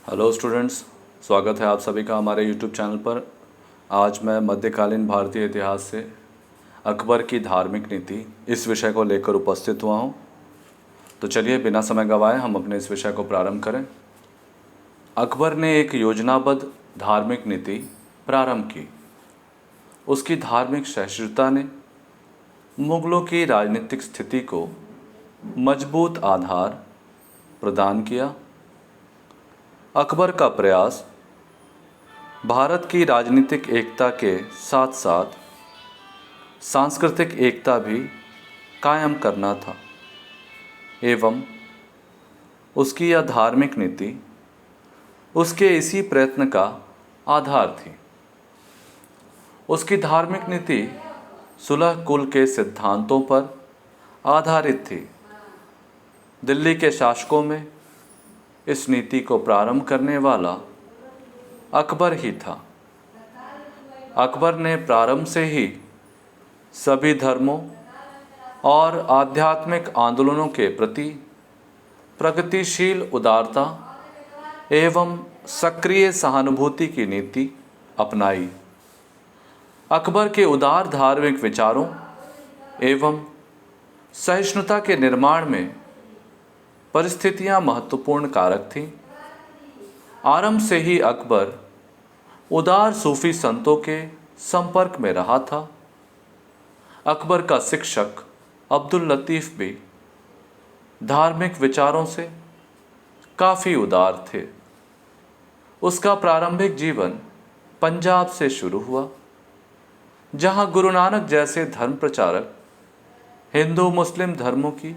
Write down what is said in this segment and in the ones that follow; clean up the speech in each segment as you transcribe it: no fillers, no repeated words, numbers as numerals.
Hello students, स्वागत है आप सभी का हमारे यूट्यूब चैनल पर। आज मैं मध्यकालीन भारतीय इतिहास से अकबर की धार्मिक नीति इस विषय को लेकर उपस्थित हुआ हूँ। तो चलिए बिना समय गंवाए हम अपने इस विषय को प्रारंभ करें। अकबर ने एक योजनाबद्ध धार्मिक नीति प्रारंभ की। उसकी धार्मिक सहिष्णुता ने मुगलों की राजनीतिक स्थिति को मजबूत आधार प्रदान किया। अकबर का प्रयास भारत की राजनीतिक एकता के साथ साथ सांस्कृतिक एकता भी कायम करना था एवं उसकी यह धार्मिक नीति उसके इसी प्रयत्न का आधार थी। उसकी धार्मिक नीति सुलह कुल के सिद्धांतों पर आधारित थी। दिल्ली के शासकों में इस नीति को प्रारंभ करने वाला अकबर ही था। अकबर ने प्रारंभ से ही सभी धर्मों और आध्यात्मिक आंदोलनों के प्रति प्रगतिशील उदारता एवं सक्रिय सहानुभूति की नीति अपनाई। अकबर के उदार धार्मिक विचारों एवं सहिष्णुता के निर्माण में परिस्थितियां महत्वपूर्ण कारक थीं। आरंभ से ही अकबर उदार सूफी संतों के संपर्क में रहा था। अकबर का शिक्षक अब्दुल लतीफ़ भी धार्मिक विचारों से काफ़ी उदार थे। उसका प्रारंभिक जीवन पंजाब से शुरू हुआ, जहां गुरु नानक जैसे धर्म प्रचारक हिंदू मुस्लिम धर्मों की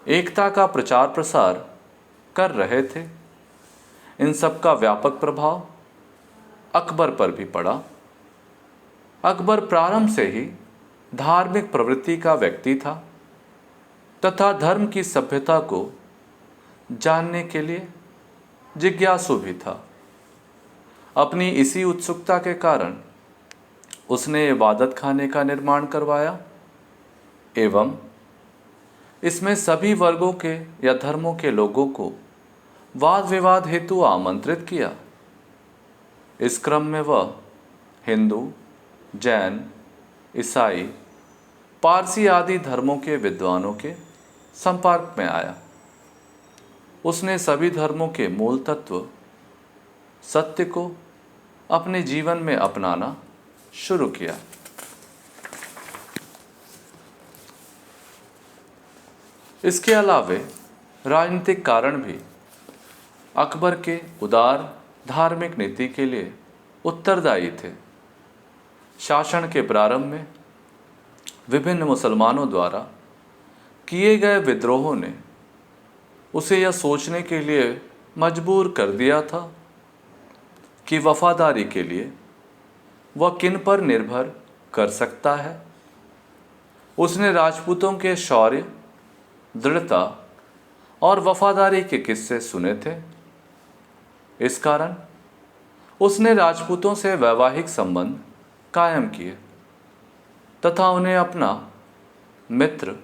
एकता का प्रचार प्रसार कर रहे थे। इन सब का व्यापक प्रभाव अकबर पर भी पड़ा। अकबर प्रारंभ से ही धार्मिक प्रवृत्ति का व्यक्ति था तथा धर्म की सभ्यता को जानने के लिए जिज्ञासु भी था। अपनी इसी उत्सुकता के कारण उसने इबादत खाने का निर्माण करवाया एवं इसमें सभी वर्गों के या धर्मों के लोगों को वाद विवाद हेतु आमंत्रित किया। इस क्रम में वह हिंदू, जैन, ईसाई, पारसी आदि धर्मों के विद्वानों के संपर्क में आया। उसने सभी धर्मों के मूल तत्व सत्य को अपने जीवन में अपनाना शुरू किया। इसके अलावे राजनीतिक कारण भी अकबर के उदार धार्मिक नीति के लिए उत्तरदायी थे। शासन के प्रारंभ में विभिन्न मुसलमानों द्वारा किए गए विद्रोहों ने उसे यह सोचने के लिए मजबूर कर दिया था कि वफादारी के लिए वह किन पर निर्भर कर सकता है। उसने राजपूतों के शौर्य, दृढ़ता और वफादारी के किस्से सुने थे। इस कारण उसने राजपूतों से वैवाहिक संबंध कायम किए तथा उन्हें अपना मित्र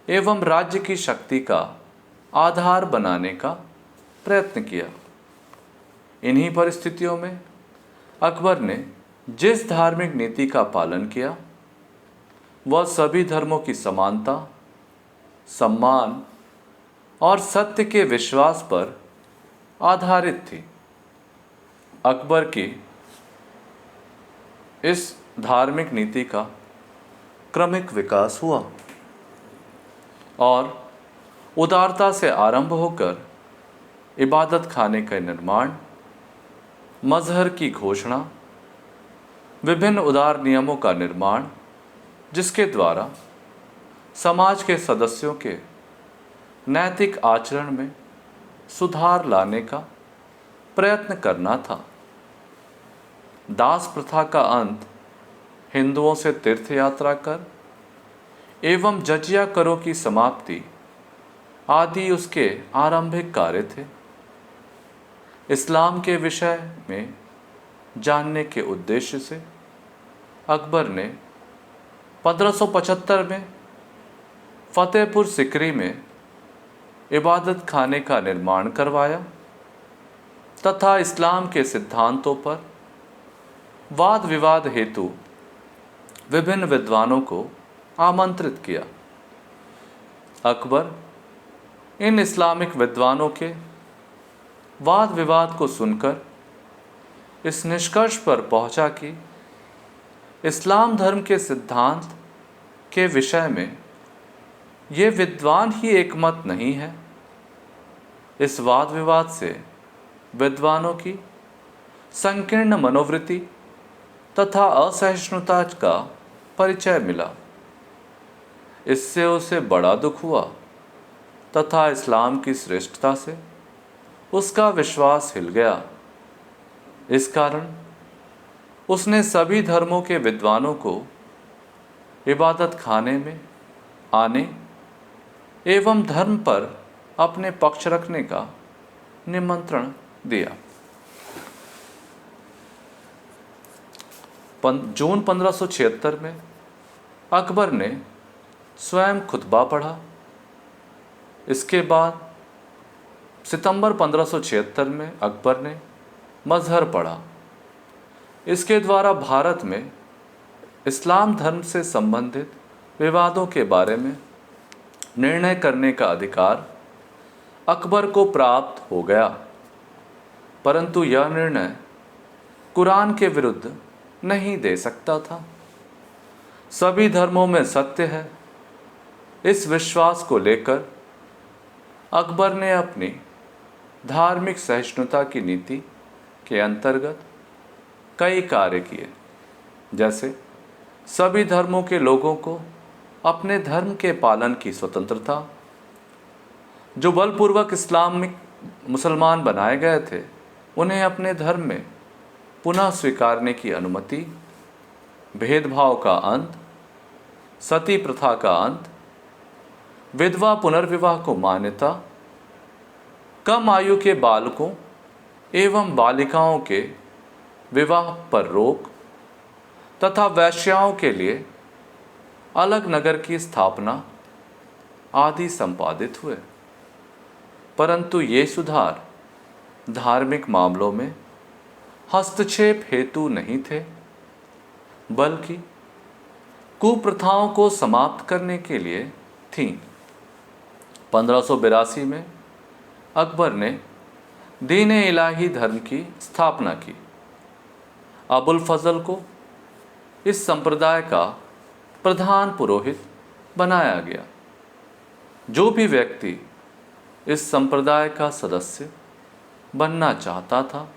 एवं राज्य की शक्ति का आधार बनाने का प्रयत्न किया। इन्हीं परिस्थितियों में अकबर ने जिस धार्मिक नीति का पालन किया वह सभी धर्मों की समानता, सम्मान और सत्य के विश्वास पर आधारित थी। अकबर की इस धार्मिक नीति का क्रमिक विकास हुआ और उदारता से आरंभ होकर इबादत खाने का निर्माण, मजहर की घोषणा, विभिन्न उदार नियमों का निर्माण जिसके द्वारा समाज के सदस्यों के नैतिक आचरण में सुधार लाने का प्रयत्न करना था। दास प्रथा का अंत, हिंदुओं से तीर्थ यात्रा कर एवं जजिया करों की समाप्ति आदि उसके आरंभिक कार्य थे। इस्लाम के विषय में जानने के उद्देश्य से अकबर ने 1575 में फतेहपुर सिकरी में इबादत खाने का निर्माण करवाया तथा इस्लाम के सिद्धांतों पर वाद विवाद हेतु विभिन्न विद्वानों को आमंत्रित किया। अकबर इन इस्लामिक विद्वानों के वाद विवाद को सुनकर इस निष्कर्ष पर पहुंचा कि इस्लाम धर्म के सिद्धांत के विषय में ये विद्वान ही एकमत नहीं है। इस वाद विवाद से विद्वानों की संकीर्ण मनोवृत्ति तथा असहिष्णुता का परिचय मिला। इससे उसे बड़ा दुख हुआ तथा इस्लाम की श्रेष्ठता से उसका विश्वास हिल गया। इस कारण उसने सभी धर्मों के विद्वानों को इबादत खाने में आने एवं धर्म पर अपने पक्ष रखने का निमंत्रण दिया। जून 1576 में अकबर ने स्वयं खुतबा पढ़ा। इसके बाद सितंबर 1576 में अकबर ने मजहर पढ़ा। इसके द्वारा भारत में इस्लाम धर्म से संबंधित विवादों के बारे में निर्णय करने का अधिकार अकबर को प्राप्त हो गया। परंतु यह निर्णय कुरान के विरुद्ध नहीं दे सकता था। सभी धर्मों में सत्य है, इस विश्वास को लेकर अकबर ने अपनी धार्मिक सहिष्णुता की नीति के अंतर्गत कई कार्य किए। जैसे सभी धर्मों के लोगों को अपने धर्म के पालन की स्वतंत्रता, जो बलपूर्वक इस्लामिक मुसलमान बनाए गए थे उन्हें अपने धर्म में पुनः स्वीकारने की अनुमति, भेदभाव का अंत, सती प्रथा का अंत, विधवा पुनर्विवाह को मान्यता, कम आयु के बालकों एवं बालिकाओं के विवाह पर रोक तथा वैश्याओं के लिए अलग नगर की स्थापना आदि संपादित हुए। परंतु ये सुधार धार्मिक मामलों में हस्तक्षेप हेतु नहीं थे, बल्कि कुप्रथाओं को समाप्त करने के लिए थीं। 1582 में अकबर ने दीन इलाही धर्म की स्थापना की। अबुल फजल को इस संप्रदाय का प्रधान पुरोहित बनाया गया। जो भी व्यक्ति इस संप्रदाय का सदस्य बनना चाहता था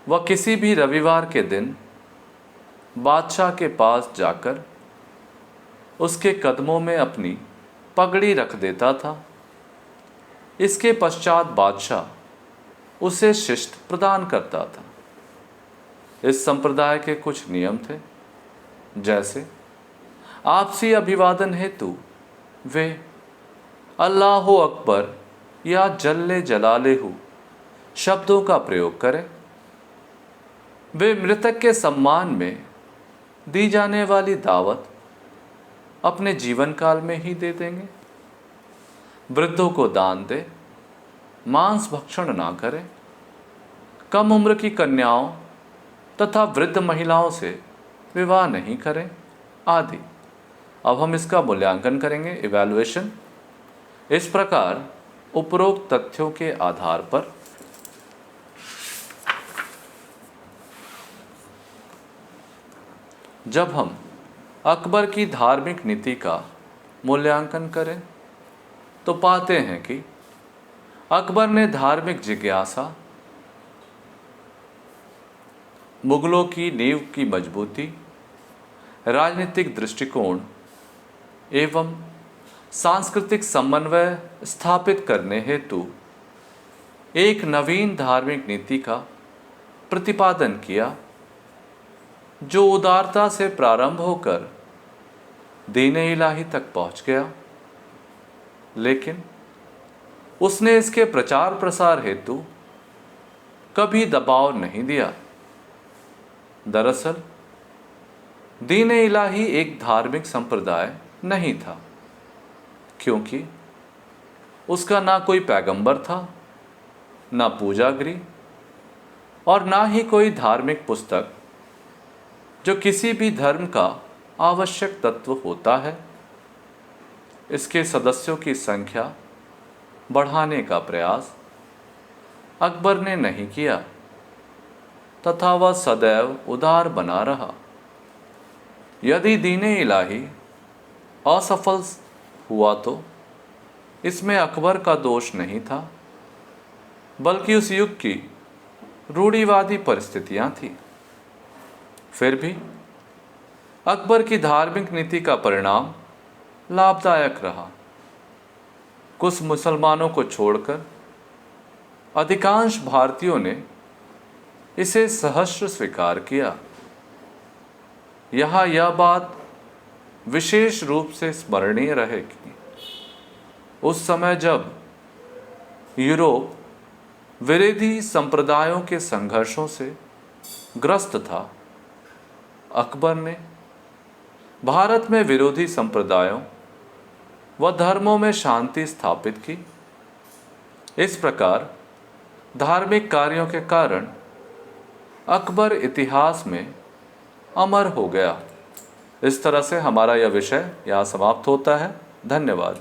वह किसी भी रविवार के दिन बादशाह के पास जाकर उसके कदमों में अपनी पगड़ी रख देता था। इसके पश्चात बादशाह उसे शिष्ट प्रदान करता था। इस संप्रदाय के कुछ नियम थे, जैसे आपसी अभिवादन हेतु वे अल्लाहु अकबर या जल्ले जलालेहु शब्दों का प्रयोग करें। वे मृतक के सम्मान में दी जाने वाली दावत अपने जीवन काल में ही दे देंगे। वृद्धों को दान दे, मांस भक्षण ना करें, कम उम्र की कन्याओं तथा वृद्ध महिलाओं से विवाह नहीं करें आदि। अब हम इसका मूल्यांकन करेंगे, इवैल्यूएशन। इस प्रकार उपरोक्त तथ्यों के आधार पर जब हम अकबर की धार्मिक नीति का मूल्यांकन करें तो पाते हैं कि अकबर ने धार्मिक जिज्ञासा, मुगलों की नींव की मजबूती, राजनीतिक दृष्टिकोण एवं सांस्कृतिक समन्वय स्थापित करने हेतु एक नवीन धार्मिक नीति का प्रतिपादन किया, जो उदारता से प्रारंभ होकर दीन-ए इलाही तक पहुंच गया। लेकिन उसने इसके प्रचार प्रसार हेतु कभी दबाव नहीं दिया। दरअसल दीन-ए इलाही एक धार्मिक संप्रदाय नहीं था, क्योंकि उसका ना कोई पैगंबर था, ना पूजा गृह और ना ही कोई धार्मिक पुस्तक जो किसी भी धर्म का आवश्यक तत्व होता है। इसके सदस्यों की संख्या बढ़ाने का प्रयास अकबर ने नहीं किया तथा वह सदैव उदार बना रहा। यदि दीने इलाही असफल हुआ तो इसमें अकबर का दोष नहीं था, बल्कि उस युग की रूढ़िवादी परिस्थितियां थी। फिर भी अकबर की धार्मिक नीति का परिणाम लाभदायक रहा। कुछ मुसलमानों को छोड़कर अधिकांश भारतीयों ने इसे सहर्ष स्वीकार किया। यहाँ यह बात विशेष रूप से स्मरणीय रहेगी, उस समय जब यूरोप विरोधी संप्रदायों के संघर्षों से ग्रस्त था, अकबर ने भारत में विरोधी संप्रदायों व धर्मों में शांति स्थापित की। इस प्रकार धार्मिक कार्यों के कारण अकबर इतिहास में अमर हो गया। इस तरह से हमारा यह विषय यहाँ समाप्त होता है। धन्यवाद।